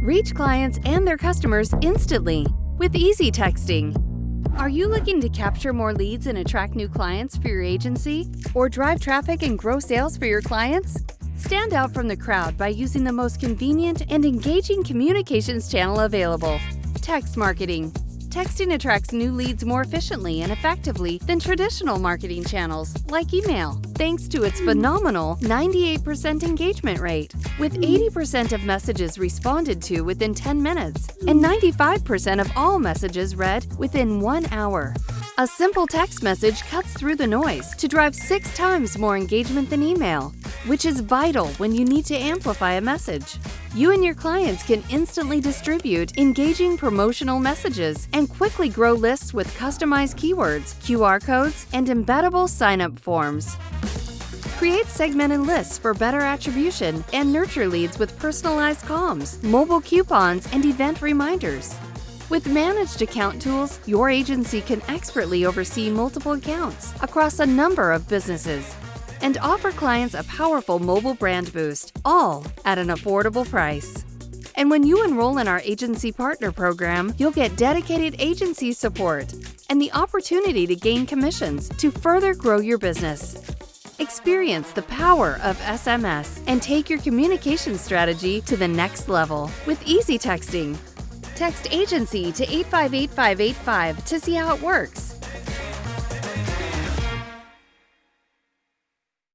Reach clients and their customers instantly with easy texting. Are you looking to capture more leads and attract new clients for your agency? Or drive traffic and grow sales for your clients? Stand out from the crowd by using the most convenient and engaging communications channel available: text marketing. Texting attracts new leads more efficiently and effectively than traditional marketing channels like email, thanks to its phenomenal 98% engagement rate, with 80% of messages responded to within 10 minutes and 95% of all messages read within 1 hour. A simple text message cuts through the noise to drive 6 times more engagement than email, which is vital when you need to amplify a message. You and your clients can instantly distribute engaging promotional messages and quickly grow lists with customized keywords, QR codes, and embeddable sign-up forms. Create segmented lists for better attribution and nurture leads with personalized comms, mobile coupons, and event reminders. With managed account tools, your agency can expertly oversee multiple accounts across a number of businesses and offer clients a powerful mobile brand boost, all at an affordable price. And when you enroll in our Agency Partner Program, you'll get dedicated agency support and the opportunity to gain commissions to further grow your business. Experience the power of SMS and take your communication strategy to the next level with easy texting. Text AGENCY to 858585 to see how it works.